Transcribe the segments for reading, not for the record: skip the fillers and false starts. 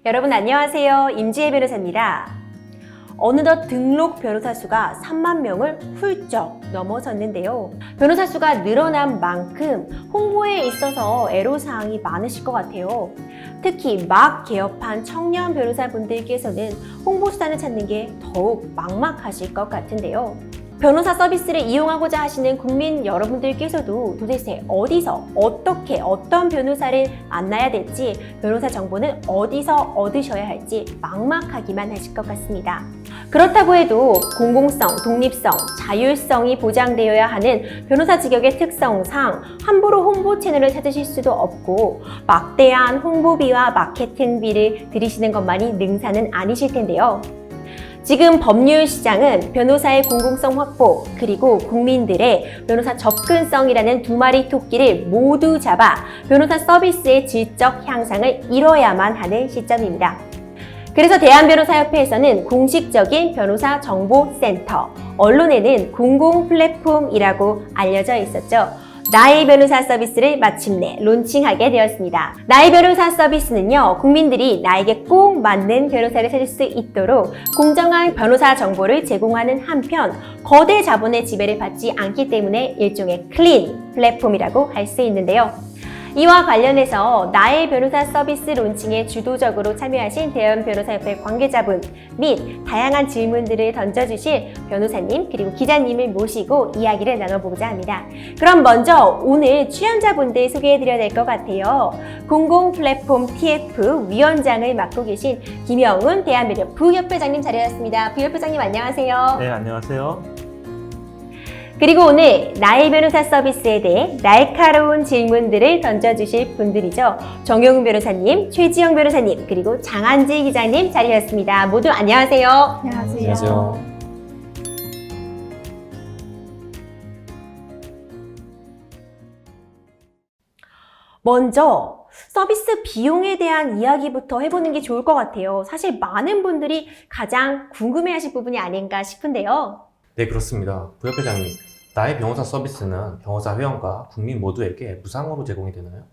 여러분 안녕하세요. 임지혜 변호사입니다. 어느덧 등록 변호사 수가 3만 명을 훌쩍 넘어섰는데요. 변호사 수가 늘어난 만큼 홍보에 있어서 애로사항이 많으실 것 같아요. 특히 막 개업한 청년 변호사분들께서는 홍보수단을 찾는 게 더욱 막막하실 것 같은데요. 변호사 서비스를 이용하고자 하시는 국민 여러분들께서도 도대체 어디서 어떻게 어떤 변호사를 만나야 될지, 변호사 정보는 어디서 얻으셔야 할지 막막하기만 하실 것 같습니다. 그렇다고 해도 공공성, 독립성, 자율성이 보장되어야 하는 변호사 직역의 특성상 함부로 홍보 채널을 찾으실 수도 없고 막대한 홍보비와 마케팅비를 들이시는 것만이 능사는 아니실 텐데요. 지금 법률 시장은 변호사의 공공성 확보 그리고 국민들의 변호사 접근성이라는 두 마리 토끼를 모두 잡아 변호사 서비스의 질적 향상을 이뤄야만 하는 시점입니다. 그래서 대한변호사협회에서는 공식적인 변호사 정보센터, 언론에는 공공 플랫폼이라고 알려져 있었죠. 나의 변호사 서비스를 마침내 론칭하게 되었습니다. 나의 변호사 서비스는요, 국민들이 나에게 꼭 맞는 변호사를 찾을 수 있도록 공정한 변호사 정보를 제공하는 한편 거대 자본의 지배를 받지 않기 때문에 일종의 클린 플랫폼이라고 할 수 있는데요. 이와 관련해서 나의 변호사 서비스 론칭에 주도적으로 참여하신 대한변호사협회 관계자분 및 다양한 질문들을 던져주실 변호사님 그리고 기자님을 모시고 이야기를 나눠보고자 합니다. 그럼 먼저 오늘 출연자분들 소개해드려야 될 것 같아요. 공공플랫폼 TF 위원장을 맡고 계신 김영훈 대한변협 부협회장님 자리하셨습니다. 부협회장님 안녕하세요. 네, 안녕하세요. 그리고 오늘 나의 변호사 서비스에 대해 날카로운 질문들을 던져주실 분들이죠. 정용훈 변호사님, 최지영 변호사님, 그리고 장한지 기자님 자리하셨습니다. 모두 안녕하세요. 안녕하세요. 먼저 서비스 비용에 대한 이야기부터 해보는 게 좋을 것 같아요. 사실 많은 분들이 가장 궁금해하실 부분이 아닌가 싶은데요. 네, 그렇습니다. 부협회장님, 나의 변호사 서비스는 변호사 회원과 국민 모두에게 무상으로 제공이 되나요?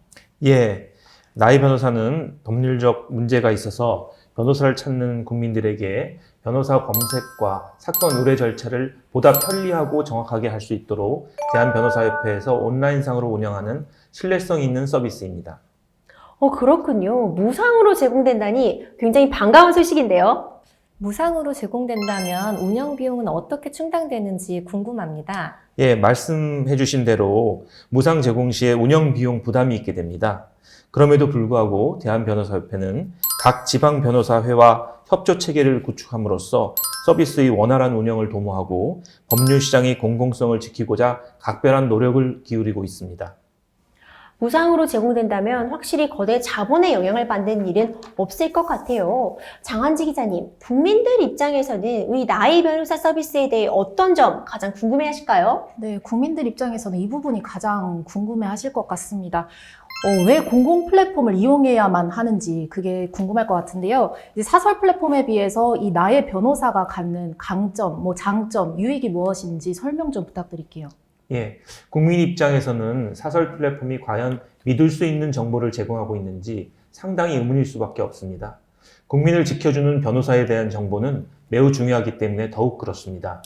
예, 나의 변호사는 법률적 문제가 있어서 변호사를 찾는 국민들에게 변호사 검색과 사건 의뢰 절차를 보다 편리하고 정확하게 할 수 있도록 대한변호사협회에서 온라인상으로 운영하는 신뢰성 있는 서비스입니다. 그렇군요. 무상으로 제공된다니 굉장히 반가운 소식인데요. 무상으로 제공된다면 운영 비용은 어떻게 충당되는지 궁금합니다. 예, 말씀해 주신 대로 무상 제공 시에 운영 비용 부담이 있게 됩니다. 그럼에도 불구하고 대한변호사협회는 각 지방변호사회와 협조 체계를 구축함으로써 서비스의 원활한 운영을 도모하고 법률 시장의 공공성을 지키고자 각별한 노력을 기울이고 있습니다. 무상으로 제공된다면 확실히 거대 자본의 영향을 받는 일은 없을 것 같아요. 장한지 기자님, 국민들 입장에서는 이 나의 변호사 서비스에 대해 어떤 점 가장 궁금해하실까요? 네, 국민들 입장에서는 이 부분이 가장 궁금해하실 것 같습니다. 왜 공공 플랫폼을 이용해야만 하는지 그게 궁금할 것 같은데요. 이제 사설 플랫폼에 비해서 이 나의 변호사가 갖는 강점, 장점, 유익이 무엇인지 설명 좀 부탁드릴게요. 예, 국민 입장에서는 사설 플랫폼이 과연 믿을 수 있는 정보를 제공하고 있는지 상당히 의문일 수밖에 없습니다. 국민을 지켜주는 변호사에 대한 정보는 매우 중요하기 때문에 더욱 그렇습니다.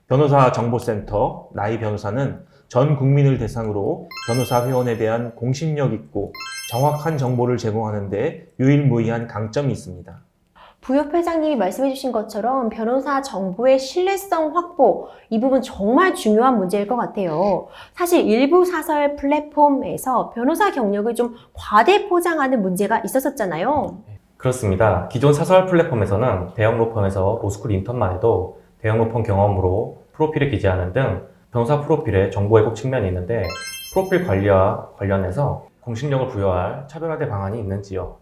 변호사 정보센터 나의 변호사는 전 국민을 대상으로 변호사 회원에 대한 공신력 있고 정확한 정보를 제공하는 데 유일무이한 강점이 있습니다. 부협회장님이 말씀해 주신 것처럼 변호사 정보의 신뢰성 확보, 이 부분 정말 중요한 문제일 것 같아요. 사실 일부 사설 플랫폼에서 변호사 경력을 좀 과대 포장하는 문제가 있었잖아요. 그렇습니다. 기존 사설 플랫폼에서는 대형 로펌에서 로스쿨 인턴만 해도 대형 로펌 경험으로 프로필을 기재하는 등 변호사 프로필에 정보 왜곡 측면이 있는데 프로필 관리와 관련해서 공신력을 부여할 차별화된 방안이 있는지요?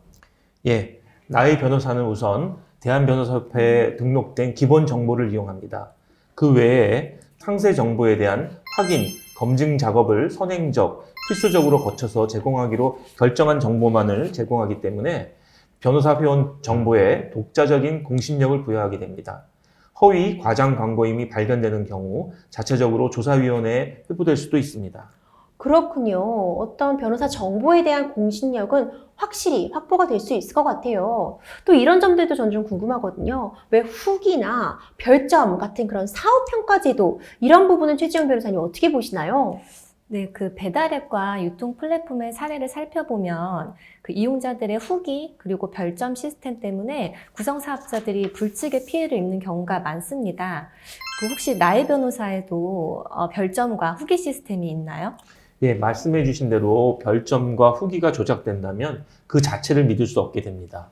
예, 나의 변호사는 우선 대한변호사협회에 등록된 기본 정보를 이용합니다. 그 외에 상세 정보에 대한 확인, 검증 작업을 선행적, 필수적으로 거쳐서 제공하기로 결정한 정보만을 제공하기 때문에 변호사 회원 정보에 독자적인 공신력을 부여하게 됩니다. 허위, 과장 광고임이 발견되는 경우 자체적으로 조사위원회에 회부될 수도 있습니다. 그렇군요. 어떤 변호사 정보에 대한 공신력은 확실히 확보가 될 수 있을 것 같아요. 또 이런 점들도 전 좀 궁금하거든요. 왜 후기나 별점 같은 그런 사후평가제도 이런 부분은 최지영 변호사님 어떻게 보시나요? 네, 그 배달앱과 유통 플랫폼의 사례를 살펴보면 그 이용자들의 후기 그리고 별점 시스템 때문에 구성사업자들이 불측의 피해를 입는 경우가 많습니다. 그 혹시 나의 변호사에도 별점과 후기 시스템이 있나요? 예, 말씀해 주신 대로 별점과 후기가 조작된다면 그 자체를 믿을 수 없게 됩니다.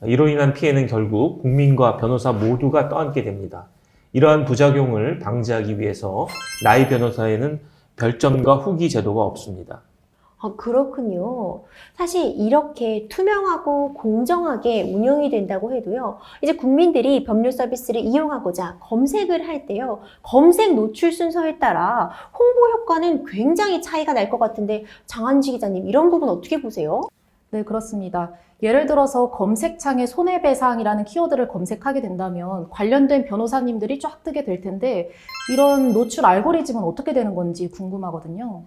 이로 인한 피해는 결국 국민과 변호사 모두가 떠안게 됩니다. 이러한 부작용을 방지하기 위해서 나의 변호사에는 별점과 후기 제도가 없습니다. 그렇군요. 사실 이렇게 투명하고 공정하게 운영이 된다고 해도요, 이제 국민들이 법률 서비스를 이용하고자 검색을 할 때요, 검색 노출 순서에 따라 홍보 효과는 굉장히 차이가 날 것 같은데, 장한지 기자님, 이런 부분 어떻게 보세요? 네, 그렇습니다. 예를 들어서 검색창에 손해배상이라는 키워드를 검색하게 된다면 관련된 변호사님들이 쫙 뜨게 될 텐데 이런 노출 알고리즘은 어떻게 되는 건지 궁금하거든요.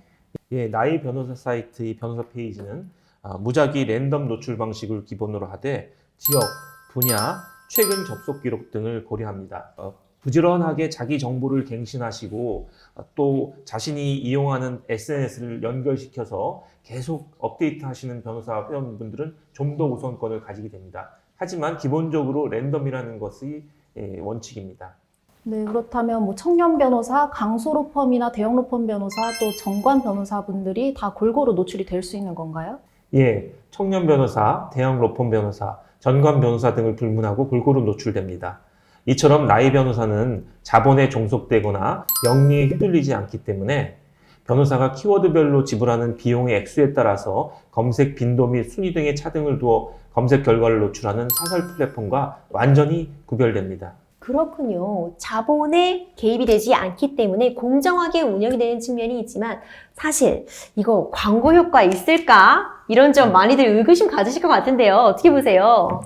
예, 나의 변호사 사이트의 변호사 페이지는 무작위 랜덤 노출 방식을 기본으로 하되 지역, 분야, 최근 접속 기록 등을 고려합니다. 부지런하게 자기 정보를 갱신하시고 또 자신이 이용하는 SNS를 연결시켜서 계속 업데이트 하시는 변호사 회원분들은 좀 더 우선권을 가지게 됩니다. 하지만 기본적으로 랜덤이라는 것이 원칙입니다. 네, 그렇다면 뭐 청년 변호사, 강소로펌이나 대형 로펌 변호사, 또 정관 변호사분들이 다 골고루 노출이 될 수 있는 건가요? 예, 청년 변호사, 대형 로펌 변호사, 전관 변호사 등을 불문하고 골고루 노출됩니다. 이처럼 나의 변호사는 자본에 종속되거나 영리에 휘둘리지 않기 때문에 변호사가 키워드별로 지불하는 비용의 액수에 따라서 검색 빈도 및 순위 등의 차등을 두어 검색 결과를 노출하는 사설 플랫폼과 완전히 구별됩니다. 그렇군요. 자본에 개입이 되지 않기 때문에 공정하게 운영이 되는 측면이 있지만 사실 이거 광고 효과 있을까? 이런 점 많이들 의구심 가지실 것 같은데요. 어떻게 보세요?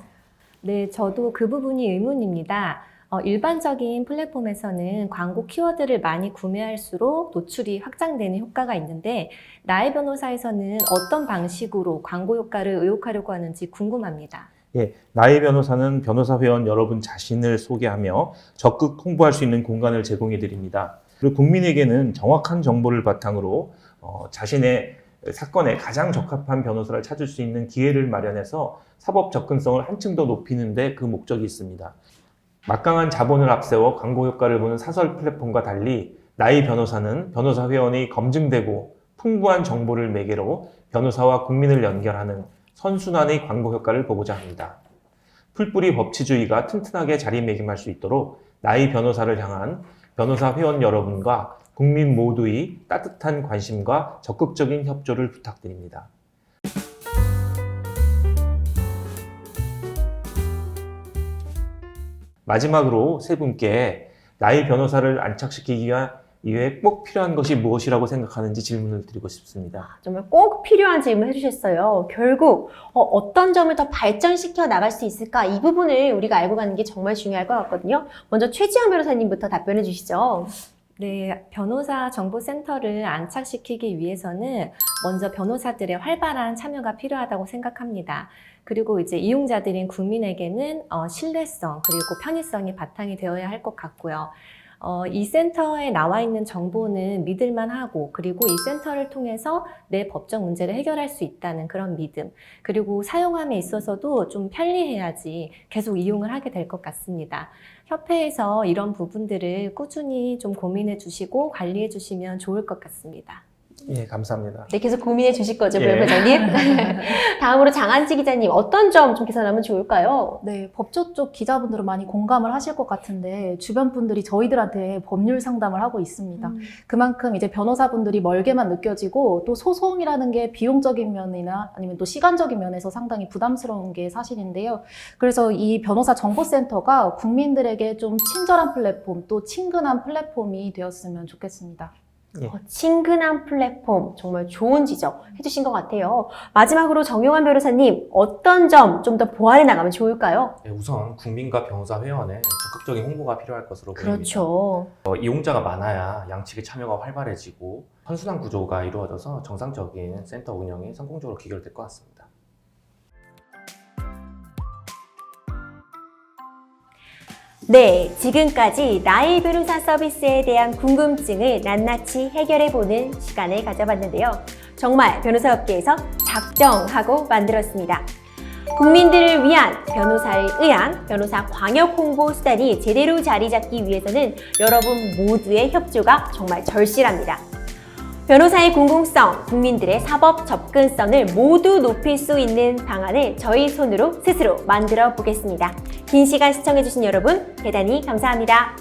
네, 저도 그 부분이 의문입니다. 일반적인 플랫폼에서는 광고 키워드를 많이 구매할수록 노출이 확장되는 효과가 있는데 나의 변호사에서는 어떤 방식으로 광고 효과를 의혹하려고 하는지 궁금합니다. 예, 나의 변호사는 변호사 회원 여러분 자신을 소개하며 적극 홍보할 수 있는 공간을 제공해 드립니다. 그리고 국민에게는 정확한 정보를 바탕으로 자신의 사건에 가장 적합한 변호사를 찾을 수 있는 기회를 마련해서 사법 접근성을 한층 더 높이는 데 그 목적이 있습니다. 막강한 자본을 앞세워 광고 효과를 보는 사설 플랫폼과 달리 나의 변호사는 변호사 회원이 검증되고 풍부한 정보를 매개로 변호사와 국민을 연결하는 선순환의 광고 효과를 보고자 합니다. 풀뿌리 법치주의가 튼튼하게 자리매김할 수 있도록 나의 변호사를 향한 변호사 회원 여러분과 국민 모두의 따뜻한 관심과 적극적인 협조를 부탁드립니다. 마지막으로 세 분께 나의 변호사를 안착시키기 위해 꼭 필요한 것이 무엇이라고 생각하는지 질문을 드리고 싶습니다. 정말 꼭 필요한 질문 해주셨어요. 결국 어떤 점을 더 발전시켜 나갈 수 있을까? 이 부분을 우리가 알고 가는 게 정말 중요할 것 같거든요. 먼저 최지영 변호사님부터 답변해 주시죠. 네, 변호사 정보센터를 안착시키기 위해서는 먼저 변호사들의 활발한 참여가 필요하다고 생각합니다. 그리고 이제 이용자들인 국민에게는 신뢰성 그리고 편의성이 바탕이 되어야 할 것 같고요. 이 센터에 나와 있는 정보는 믿을만하고 그리고 이 센터를 통해서 내 법적 문제를 해결할 수 있다는 그런 믿음 그리고 사용함에 있어서도 좀 편리해야지 계속 이용을 하게 될 것 같습니다. 협회에서 이런 부분들을 꾸준히 좀 고민해 주시고 관리해 주시면 좋을 것 같습니다. 예, 감사합니다. 네, 계속 고민해 주실 거죠, 예. 변호사님? 다음으로 장한지 기자님, 어떤 점 좀 개선하면 좋을까요? 네, 법조 쪽 기자분들은 많이 공감을 하실 것 같은데 주변 분들이 저희들한테 법률 상담을 하고 있습니다. 그만큼 이제 변호사분들이 멀게만 느껴지고 또 소송이라는 게 비용적인 면이나 아니면 또 시간적인 면에서 상당히 부담스러운 게 사실인데요. 그래서 이 변호사 정보센터가 국민들에게 좀 친절한 플랫폼 또 친근한 플랫폼이 되었으면 좋겠습니다. 예. 친근한 플랫폼, 정말 좋은 지적 해주신 것 같아요. 마지막으로 정용환 변호사님, 어떤 점 좀 더 보완해 나가면 좋을까요? 네, 우선 국민과 변호사 회원의 적극적인 홍보가 필요할 것으로 보입니다. 그렇죠. 이용자가 많아야 양측의 참여가 활발해지고 선순환 구조가 이루어져서 정상적인 센터 운영이 성공적으로 기결될 것 같습니다. 네, 지금까지 나의 변호사 서비스에 대한 궁금증을 낱낱이 해결해보는 시간을 가져봤는데요. 정말 변호사업계에서 작정하고 만들었습니다. 국민들을 위한 변호사를 의한 변호사 광역 홍보 수단이 제대로 자리 잡기 위해서는 여러분 모두의 협조가 정말 절실합니다. 변호사의 공공성, 국민들의 사법 접근성을 모두 높일 수 있는 방안을 저희 손으로 스스로 만들어 보겠습니다. 긴 시간 시청해주신 여러분 대단히 감사합니다.